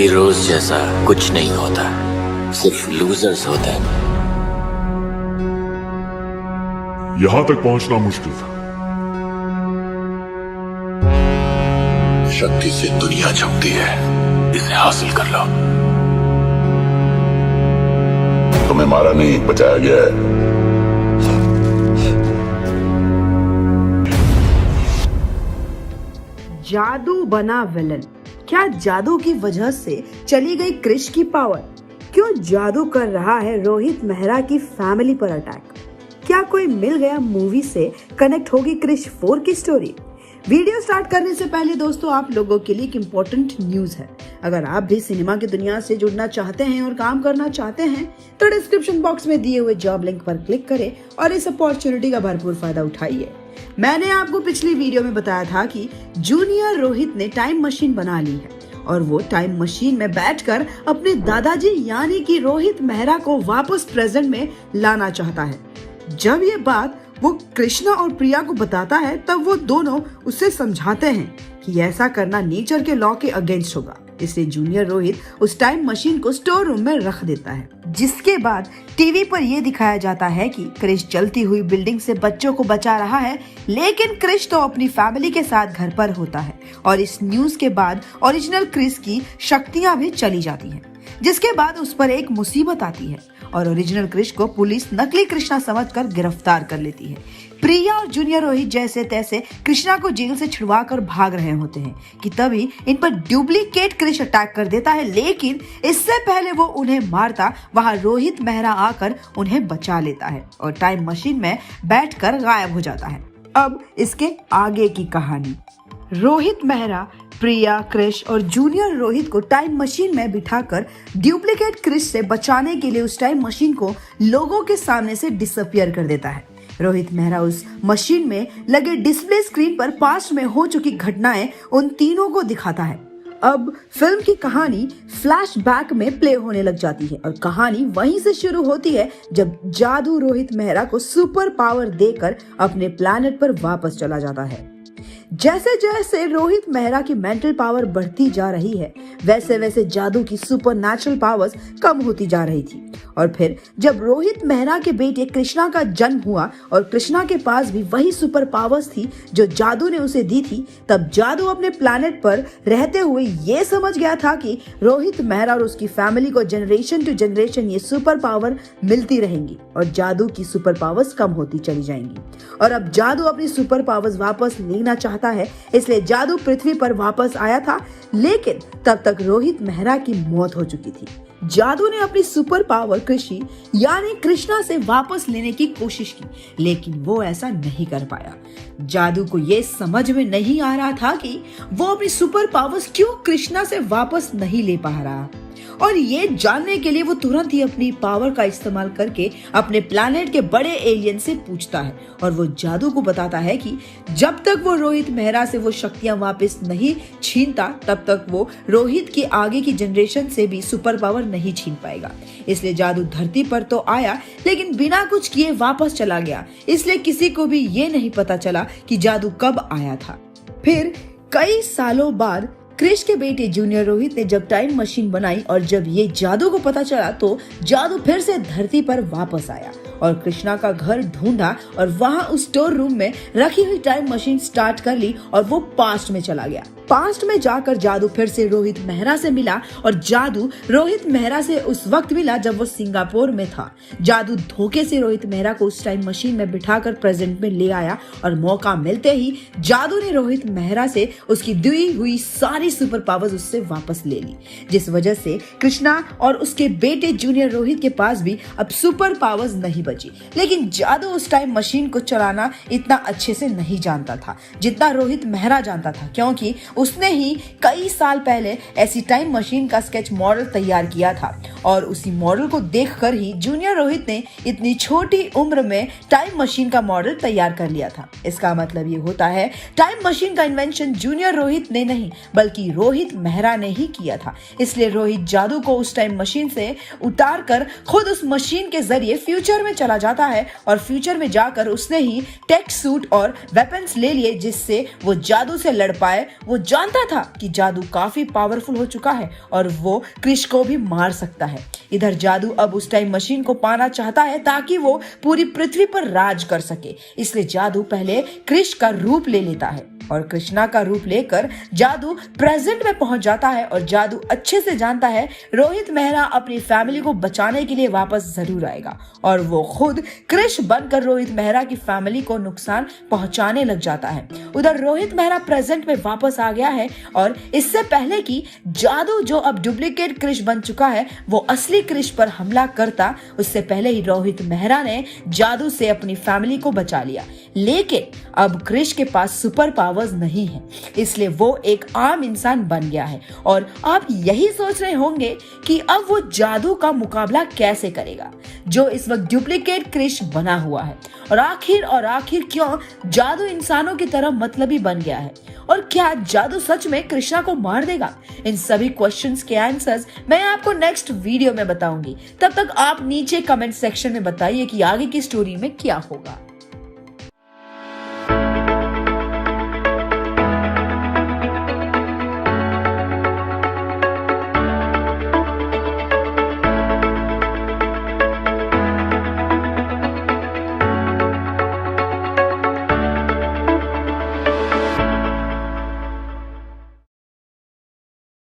Heroes जैसा कुछ नहीं होता, सिर्फ लूजर्स होते हैं। यहां तक पहुंचना मुश्किल था। शक्ति से दुनिया झुकती है, इसे हासिल कर लो। तुम्हें मारा नहीं, बचाया गया है। जादू बना विलन। क्या जादू की वजह से चली गई क्रिश की पावर? क्यों जादू कर रहा है रोहित मेहरा की फैमिली पर अटैक? क्या कोई मिल गया मूवी से कनेक्ट होगी क्रिश 4 की स्टोरी? वीडियो स्टार्ट करने से पहले दोस्तों आप लोगों के लिए एक इम्पोर्टेंट न्यूज है। अगर आप भी सिनेमा की दुनिया से जुड़ना चाहते हैं और काम करना चाहते हैं तो डिस्क्रिप्शन बॉक्स में दिए हुए जॉब लिंक पर क्लिक करें और इस अपॉर्चुनिटी का भरपूर फायदा उठाइए। मैंने आपको पिछली वीडियो में बताया था कि जूनियर रोहित ने टाइम मशीन बना ली है और वो टाइम मशीन में बैठकर अपने दादाजी यानी कि रोहित मेहरा को वापस प्रेजेंट में लाना चाहता है। जब ये बात वो कृष्णा और प्रिया को बताता है तब वो दोनों उससे समझाते हैं कि ऐसा करना नेचर के लॉ के अगेंस्ट होगा। इसलिए जूनियर रोहित उस टाइम मशीन को स्टोर रूम में रख देता है, जिसके बाद टीवी पर यह दिखाया जाता है कि क्रिश जलती हुई बिल्डिंग से बच्चों को बचा रहा है, लेकिन क्रिश तो अपनी फैमिली के साथ घर पर होता है और इस न्यूज के बाद ओरिजिनल क्रिश की शक्तियां भी चली जाती हैं, जिसके बाद उस पर एक मुसीबत आती है और ओरिजिनल क्रिश को पुलिस नकली कृष्णा समझकर गिरफ्तार कर लेती है। प्रिया और जूनियर रोहित जैसे तैसे कृष्णा को जेल से छुड़वा कर भाग रहे होते हैं कि तभी इन पर डुप्लीकेट क्रिश अटैक कर देता है, लेकिन इससे पहले वो उन्हें मारता वहां रोहित मेहरा आकर उन्हें बचा लेता है और टाइम मशीन में बैठकर गायब हो जाता है। अब इसके आगे की कहानी। रोहित मेहरा प्रिया, क्रिश और जूनियर रोहित को टाइम मशीन में बिठाकर डुप्लीकेट क्रिश से बचाने के लिए उस टाइम मशीन को लोगों के सामने से डिसअपियर कर देता है। रोहित मेहरा उस मशीन में लगे डिस्प्ले स्क्रीन पर पास्ट में हो चुकी घटनाएं उन तीनों को दिखाता है। अब फिल्म की कहानी फ्लैशबैक में प्ले होने लग जाती है और कहानी वहीं से शुरू होती है जब जादू रोहित मेहरा को सुपर पावर देकर अपने प्लैनेट पर वापस चला जाता है। जैसे जैसे रोहित मेहरा की मेंटल पावर बढ़ती जा रही है वैसे वैसे जादू की सुपरनैचुरल पावर्स कम होती जा रही थी और फिर जब रोहित मेहरा के बेटे कृष्णा का जन्म हुआ और कृष्णा के पास भी वही सुपर पावर्स थी जो जादू ने उसे दी थी, तब जादू अपने प्लैनेट पर रहते हुए ये समझ गया था कि रोहित मेहरा और उसकी फैमिली को जनरेशन टू जनरेशन ये सुपर पावर मिलती रहेंगी और जादू की सुपर पावर्स कम होती चली जाएंगी। और अब जादू अपनी सुपर पावर्स वापस लेना चाहता है, इसलिए जादू पृथ्वी पर वापस आया था, लेकिन तब तक रोहित मेहरा की मौत हो चुकी थी। जादू ने अपनी सुपर पावर कृषि यानी कृष्णा से वापस लेने की कोशिश की, लेकिन वो ऐसा नहीं कर पाया। जादू को ये समझ में नहीं आ रहा था कि वो अपनी सुपर पावर्स क्यों कृष्णा से वापस नहीं ले पा रहा और ये जानने के लिए वो तुरंत ही अपनी पावर का इस्तेमाल करके अपने प्लैनेट के बड़े एलियन से पूछता है और वो जादू को बताता है कि जब तक वो रोहित मेहरा से वो शक्तियां वापस नहीं छीनता तब तक वो रोहित की आगे की जनरेशन से भी सुपर पावर नहीं छीन पाएगा। इसलिए जादू धरती पर तो आया लेकिन बिना कुछ किए वापस चला गया, इसलिए किसी को भी ये नहीं पता चला कि जादू कब आया था। फिर कई सालों बाद क्रिश के बेटे जूनियर रोहित ने जब टाइम मशीन बनाई और जब ये जादू को पता चला तो जादू फिर से धरती पर वापस आया और कृष्णा का घर ढूंढा और वहां उस स्टोर रूम में रखी हुई टाइम मशीन स्टार्ट कर ली और वो पास्ट में चला गया। पास्ट में जाकर जादू फिर से रोहित मेहरा से मिला और जादू रोहित मेहरा से उस वक्त मिला जब वो सिंगापुर में था। जादू धोखे से रोहित मेहरा को उस टाइम मशीन में बिठाकर प्रेजेंट में ले आया और मौका मिलते ही जादू ने रोहित मेहरा से उसकी दी हुई सारी सुपर पावर्स उससे वापस ले ली, जिस वजह से कृष्णा और उसके बेटे जूनियर रोहित के पास भी अब सुपर पावर्स नहीं बची। लेकिन जादू उस टाइम मशीन को चलाना इतना अच्छे से नहीं जानता था जितना रोहित मेहरा जानता था, क्योंकि उसने ही कई साल पहले ऐसी टाइम मशीन का स्केच मॉडल तैयार किया था और उसी मॉडल को देखकर ही जूनियर रोहित ने इतनी छोटी उम्र में टाइम मशीन का मॉडल तैयार कर लिया था। इसका मतलब ये होता है टाइम मशीन का इन्वेंशन जूनियर रोहित ने नहीं बल्कि रोहित मेहरा ने ही किया था। इसलिए रोहित जादू को उस टाइम मशीन से उतार कर खुद उस मशीन के जरिए फ्यूचर में चला जाता है और फ्यूचर में जाकर उसने ही टेक सूट और वेपन्स ले लिए जिससे वो जादू से लड़ पाए, वो जानता था कि जादू काफी पावरफुल हो चुका है और वो क्रिश को भी मार सकता है। इधर जादू अब उस टाइम मशीन को पाना चाहता है ताकि वो पूरी पृथ्वी पर राज कर सके। इसलिए जादू पहले क्रिश का रूप ले लेता है और कृष्णा का रूप लेकर जादू प्रेजेंट में पहुंच जाता है। और जादू अच्छे से जानता है रोहित मेहरा अपनी फैमिली को बचाने के लिए वापस जरूर आएगा और वो खुद क्रिश बनकर रोहित मेहरा की फैमिली को नुकसान पहुंचाने लग जाता है। उधर रोहित मेहरा प्रेजेंट में वापस आ गया है और इससे पहले कि जादू जो अब डुप्लीकेट क्रिश बन चुका है वो असली क्रिश पर हमला करता, उससे पहले ही रोहित मेहरा ने जादू से अपनी फैमिली को बचा लिया। लेकिन अब क्रिश के पास सुपर पावर्स नहीं है, इसलिए वो एक आम इंसान बन गया है। और आप यही सोच रहे होंगे कि अब वो जादू का मुकाबला कैसे करेगा जो इस वक्त डुप्लीकेट क्रिश बना हुआ है। और आखिर क्यों जादू इंसानों की तरह मतलबी बन गया है और क्या जादू सच में कृष्णा को मार देगा? इन सभी क्वेश्चंस के आंसर्स मैं आपको नेक्स्ट वीडियो में बताऊंगी। तब तक आप नीचे कमेंट सेक्शन में बताइए कि आगे की स्टोरी में क्या होगा।